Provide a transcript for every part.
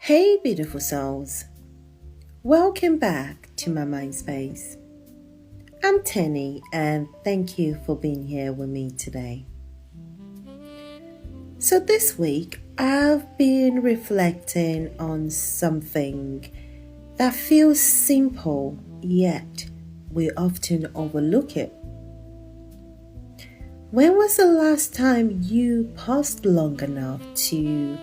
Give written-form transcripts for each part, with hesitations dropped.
Hey, beautiful souls. Welcome back to my mind space. I'm Tenny, and thank you for being here with me today. So, this week I've been reflecting on something that feels simple, yet we often overlook it. When was the last time you paused long enough to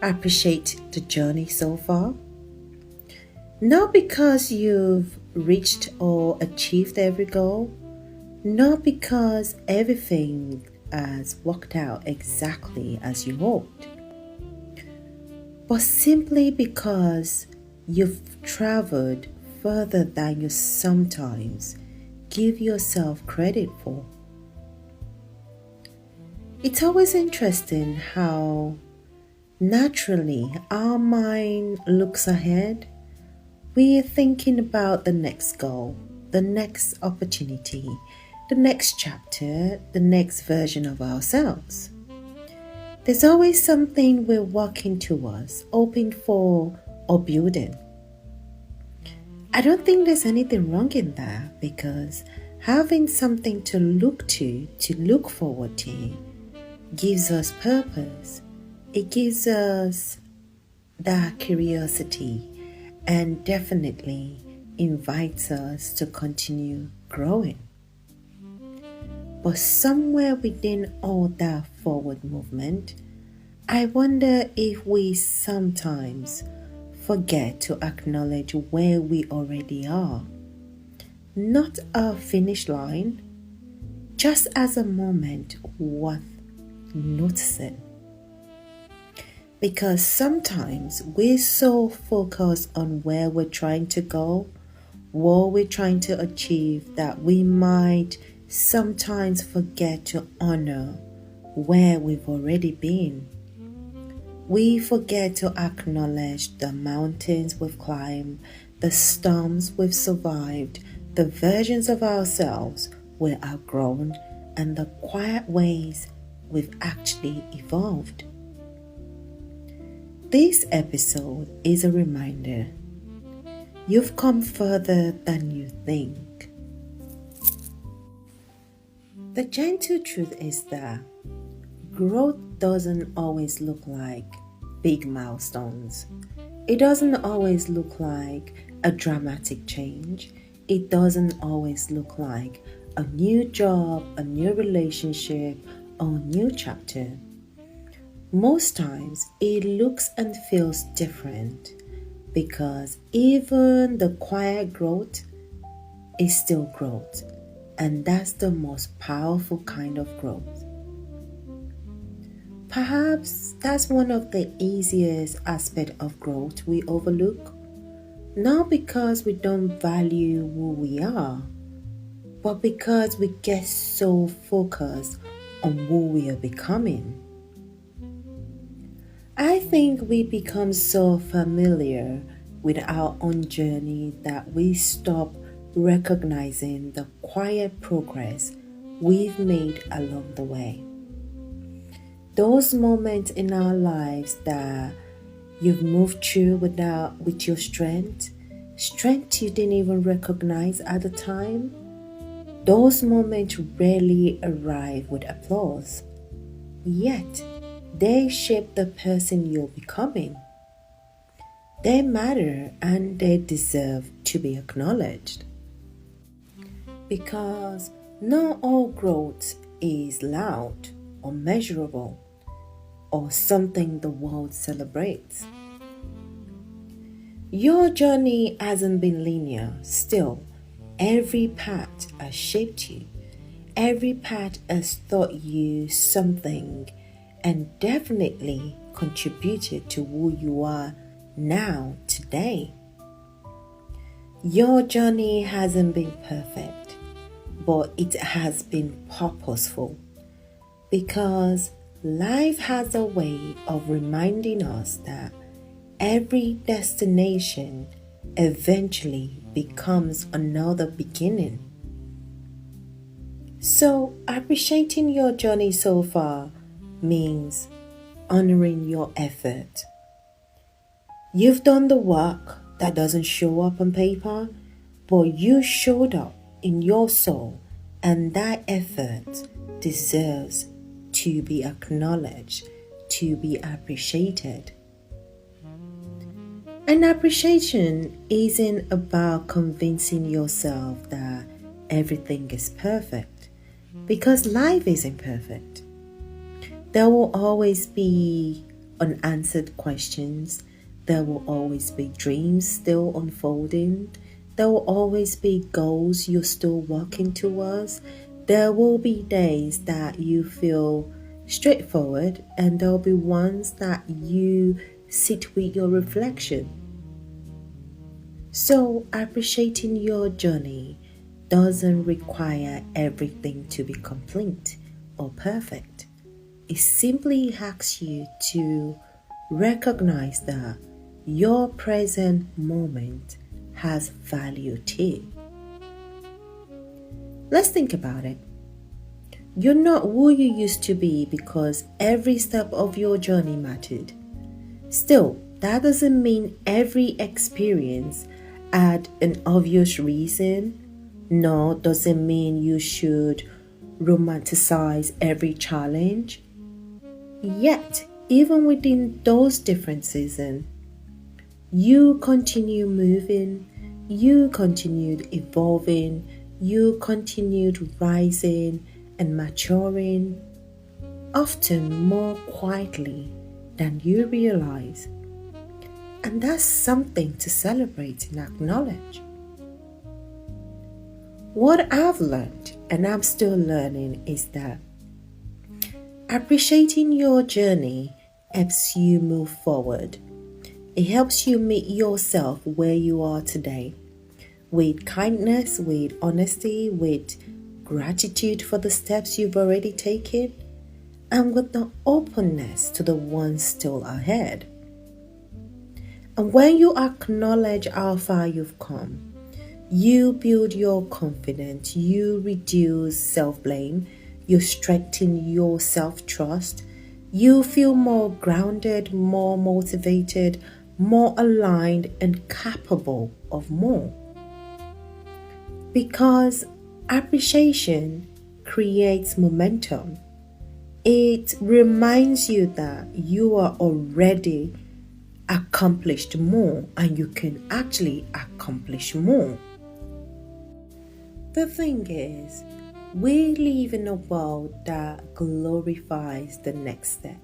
appreciate the journey so far? Not because you've reached or achieved every goal, not because everything has worked out exactly as you hoped, but simply because you've traveled further than you sometimes give yourself credit for. It's always interesting how naturally our mind looks ahead. We're thinking about the next goal, the next opportunity, the next chapter, the next version of ourselves. There's always something we're working towards, hoping for, or building. I don't think there's anything wrong in that because having something to look forward to, gives us purpose. It gives us that curiosity and definitely invites us to continue growing. But somewhere within all that forward movement, I wonder if we sometimes forget to acknowledge where we already are. Not a finish line, just as a moment worth noticing. Because sometimes we're so focused on where we're trying to go, what we're trying to achieve, that we might sometimes forget to honor where we've already been. We forget to acknowledge the mountains we've climbed, the storms we've survived, the versions of ourselves we've outgrown, and the quiet ways we've actually evolved. This episode is a reminder you've come further than you think. The gentle truth is that growth doesn't always look like big milestones. It doesn't always look like a dramatic change. It doesn't always look like a new job, a new relationship, or a new chapter. Most times it looks and feels different because even the quiet growth is still growth, and that's the most powerful kind of growth. Perhaps that's one of the easiest aspects of growth we overlook, not because we don't value who we are, but because we get so focused on who we are becoming. I think we become so familiar with our own journey that we stop recognizing the quiet progress we've made along the way. Those moments in our lives that you've moved through with your strength you didn't even recognize at the time. Those moments rarely arrive with applause, yet they shape the person you're becoming. They matter and they deserve to be acknowledged. Because not all growth is loud or measurable or something the world celebrates. Your journey hasn't been linear. Still, every path has shaped you. Every path has taught you something and definitely contributed to who you are now, today. Your journey hasn't been perfect, but it has been purposeful because life has a way of reminding us that every destination eventually becomes another beginning. So, appreciating your journey so far means honoring your effort. You've done the work that doesn't show up on paper, but you showed up in your soul, and that effort deserves to be acknowledged, to be appreciated. And appreciation isn't about convincing yourself that everything is perfect, because life isn't perfect. There will always be unanswered questions. There will always be dreams still unfolding. There will always be goals you're still working towards. There will be days that you feel straightforward, and there will be ones that you sit with your reflection. So, appreciating your journey doesn't require everything to be complete or perfect. It simply asks you to recognize that your present moment has value too. Let's think about it. You're not who you used to be because every step of your journey mattered. Still, that doesn't mean every experience had an obvious reason, nor does it mean you should romanticize every challenge. Yet, even within those differences, you continue moving, you continued evolving, you continued rising and maturing, often more quietly than you realize. And that's something to celebrate and acknowledge. What I've learned, and I'm still learning, is that appreciating your journey helps you move forward. It helps you meet yourself where you are today, with kindness, with honesty, with gratitude for the steps you've already taken, and with the openness to the ones still ahead. And when you acknowledge how far you've come, you build your confidence, you reduce self-blame, you strengthen your self-trust, you feel more grounded, more motivated, more aligned, and capable of more. Because appreciation creates momentum. It reminds you that you are already accomplished more and you can actually accomplish more. The thing is, we live in a world that glorifies the next step,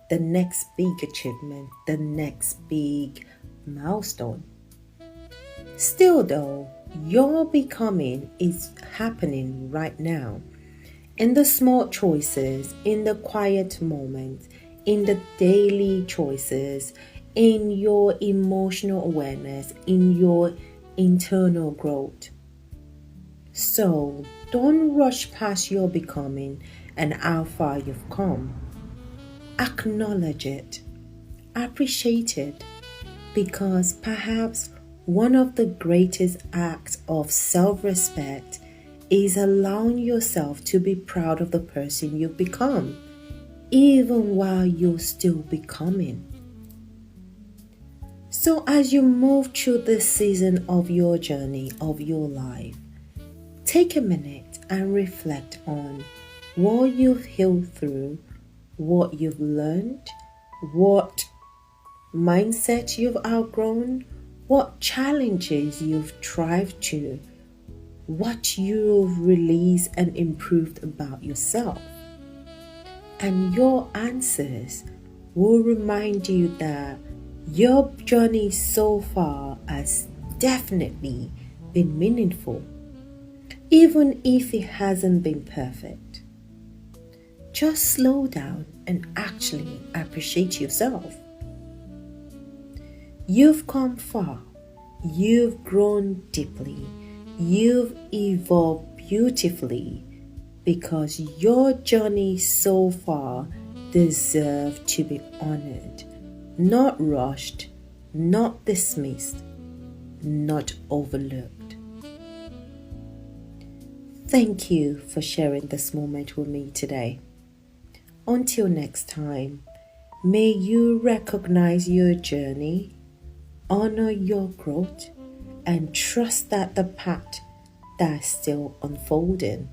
the next big achievement, the next big milestone. Still though, your becoming is happening right now. In the small choices, in the quiet moments, in the daily choices, in your emotional awareness, in your internal growth. So don't rush past your becoming and how far you've come. Acknowledge it, appreciate it, because perhaps one of the greatest acts of self-respect is allowing yourself to be proud of the person you've become, even while you're still becoming. So as you move through this season of your journey, of your life, take a minute and reflect on what you've healed through, what you've learned, what mindset you've outgrown, what challenges you've thrived to, what you've released and improved about yourself. And your answers will remind you that your journey so far has definitely been meaningful, even if it hasn't been perfect. Just slow down and actually appreciate yourself. You've come far, you've grown deeply, you've evolved beautifully, because your journey so far deserves to be honored, not rushed, not dismissed, not overlooked. Thank you for sharing this moment with me today. Until next time, may you recognize your journey, honor your growth, and trust that the path that's still unfolding.